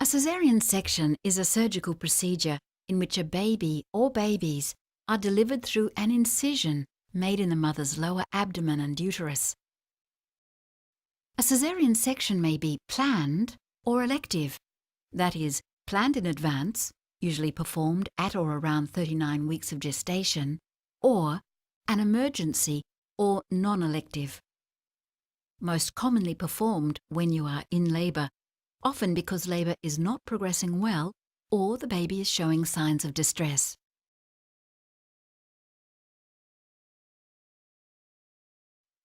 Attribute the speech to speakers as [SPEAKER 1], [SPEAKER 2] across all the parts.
[SPEAKER 1] A caesarean section is a surgical procedure in which a baby or babies are delivered through an incision made in the mother's lower abdomen and uterus. A caesarean section may be planned or elective, that is, planned in advance, usually performed at or around 39 weeks of gestation, or an emergency or non-elective. Most commonly performed when you are in labour, often because labour is not progressing well or the baby is showing signs of distress.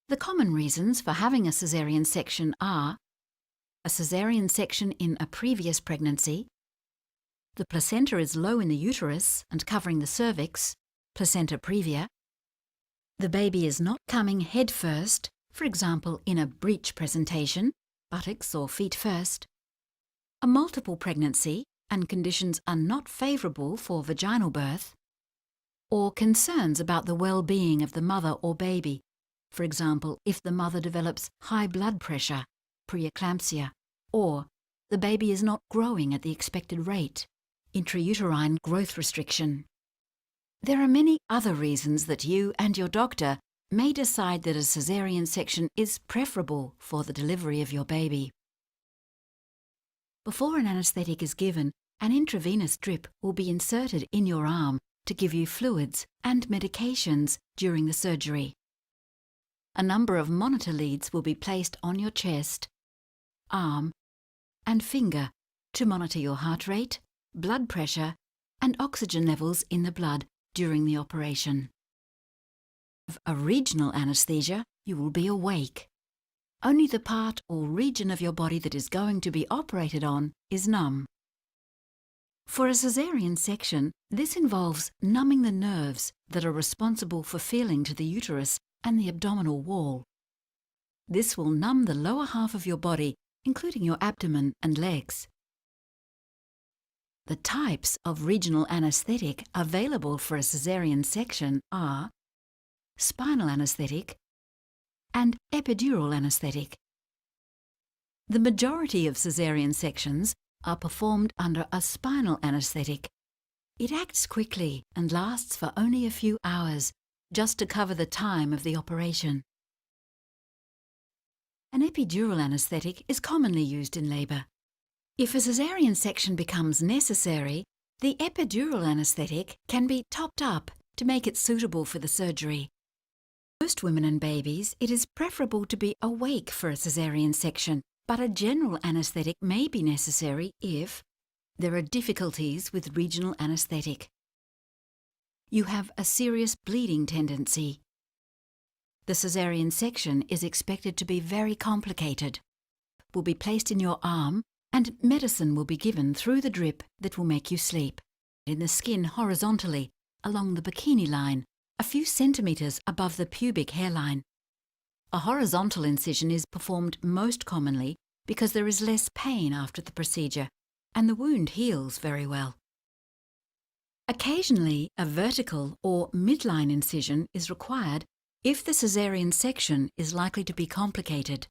[SPEAKER 1] The common reasons for having a caesarean section are a caesarean section in a previous pregnancy, the placenta is low in the uterus and covering the cervix, placenta previa, the baby is not coming head first, for example in a breech presentation, buttocks or feet first, a multiple pregnancy and conditions are not favourable for vaginal birth, or concerns about the well-being of the mother or baby, for example if the mother develops high blood pressure, preeclampsia, or the baby is not growing at the expected rate, intrauterine growth restriction. There are many other reasons that you and your doctor may decide that a caesarean section is preferable for the delivery of your baby. Before an anaesthetic is given, an intravenous drip will be inserted in your arm to give you fluids and medications during the surgery. A number of monitor leads will be placed on your chest, arm, and finger to monitor your heart rate, blood pressure, and oxygen levels in the blood during the operation. With a regional anaesthesia, you will be awake. Only the part or region of your body that is going to be operated on is numb. For a caesarean section, this involves numbing the nerves that are responsible for feeling to the uterus and the abdominal wall. This will numb the lower half of your body, including your abdomen and legs. The types of regional anaesthetic available for a caesarean section are spinal anaesthetic and epidural anaesthetic. The majority of caesarean sections are performed under a spinal anaesthetic. It acts quickly and lasts for only a few hours, just to cover the time of the operation. An epidural anaesthetic is commonly used in labour. If a caesarean section becomes necessary, the epidural anaesthetic can be topped up to make it suitable for the surgery. Most women and babies, it is preferable to be awake for a caesarean section, but a general anaesthetic may be necessary if there are difficulties with regional anaesthetic. You have a serious bleeding tendency. The caesarean section is expected to be very complicated. Will be placed in your arm and medicine will be given through the drip that will make you sleep, in the skin horizontally along the bikini line, a few centimetres above the pubic hairline. A horizontal incision is performed most commonly because there is less pain after the procedure and the wound heals very well. Occasionally, a vertical or midline incision is required if the caesarean section is likely to be complicated.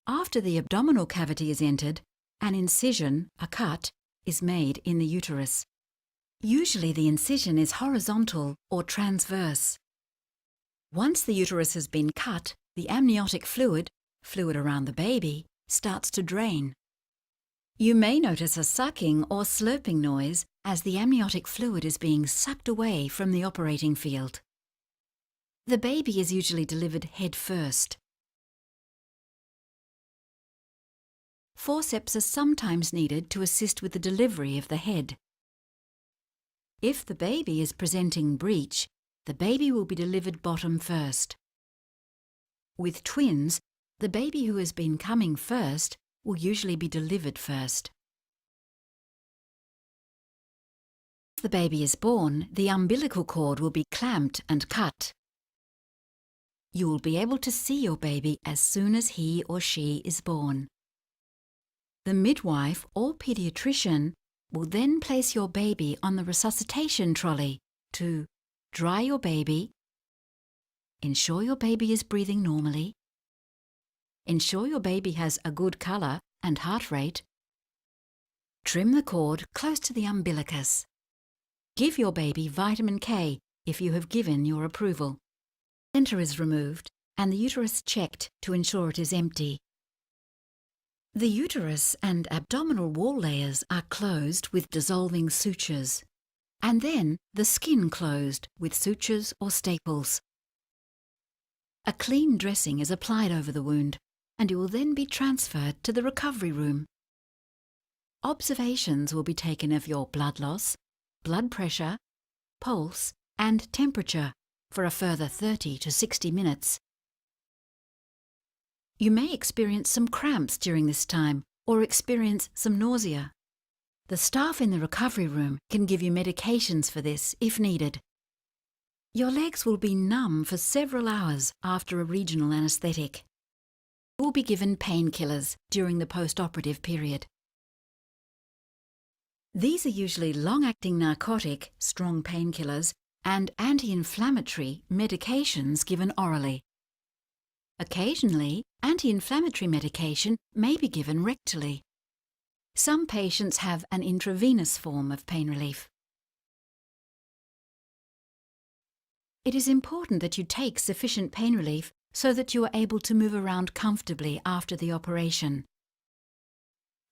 [SPEAKER 1] After the abdominal cavity is entered, an incision, a cut, is made in the uterus. Usually the incision is horizontal or transverse. Once the uterus has been cut, the amniotic fluid around the baby, starts to drain. You may notice a sucking or slurping noise as the amniotic fluid is being sucked away from the operating field. The baby is usually delivered head first. Forceps are sometimes needed to assist with the delivery of the head. If the baby is presenting breech, the baby will be delivered bottom first. With twins, the baby who has been coming first will usually be delivered first. If the baby is born, the umbilical cord will be clamped and cut. You will be able to see your baby as soon as he or she is born. The midwife or paediatrician will then place your baby on the resuscitation trolley to dry your baby, ensure your baby is breathing normally, ensure your baby has a good colour and heart rate. Trim the cord close to the umbilicus. Give your baby vitamin K if you have given your approval. Placenta is removed and the uterus checked to ensure it is empty. The uterus and abdominal wall layers are closed with dissolving sutures, and then the skin closed with sutures or staples. A clean dressing is applied over the wound, and it will then be transferred to the recovery room. Observations will be taken of your blood loss, blood pressure, pulse, and temperature for a further 30 to 60 minutes. You may experience some cramps during this time or experience some nausea. The staff in the recovery room can give you medications for this if needed. Your legs will be numb for several hours after a regional anaesthetic. You will be given painkillers during the post-operative period. These are usually long-acting narcotic, strong painkillers, and anti-inflammatory medications given orally. Occasionally, anti-inflammatory medication may be given rectally. Some patients have an intravenous form of pain relief. It is important that you take sufficient pain relief so that you are able to move around comfortably after the operation.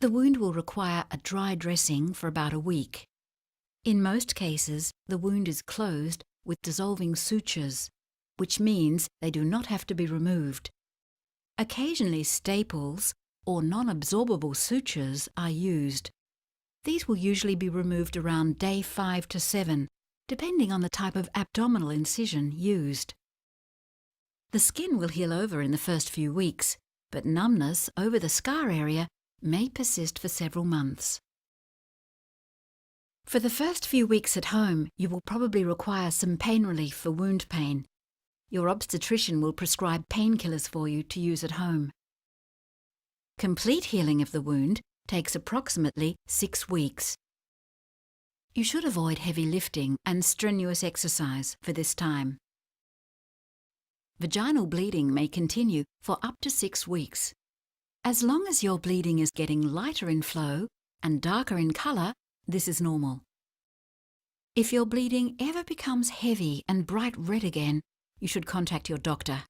[SPEAKER 1] The wound will require a dry dressing for about a week. In most cases, the wound is closed with dissolving sutures, which means they do not have to be removed. Occasionally staples or non-absorbable sutures are used. These will usually be removed around day 5 to 7, depending on the type of abdominal incision used. The skin will heal over in the first few weeks, but numbness over the scar area may persist for several months. For the first few weeks at home, you will probably require some pain relief for wound pain. Your obstetrician will prescribe painkillers for you to use at home. Complete healing of the wound takes approximately 6 weeks. You should avoid heavy lifting and strenuous exercise for this time. Vaginal bleeding may continue for up to 6 weeks. As long as your bleeding is getting lighter in flow and darker in colour, this is normal. If your bleeding ever becomes heavy and bright red again, you should contact your doctor.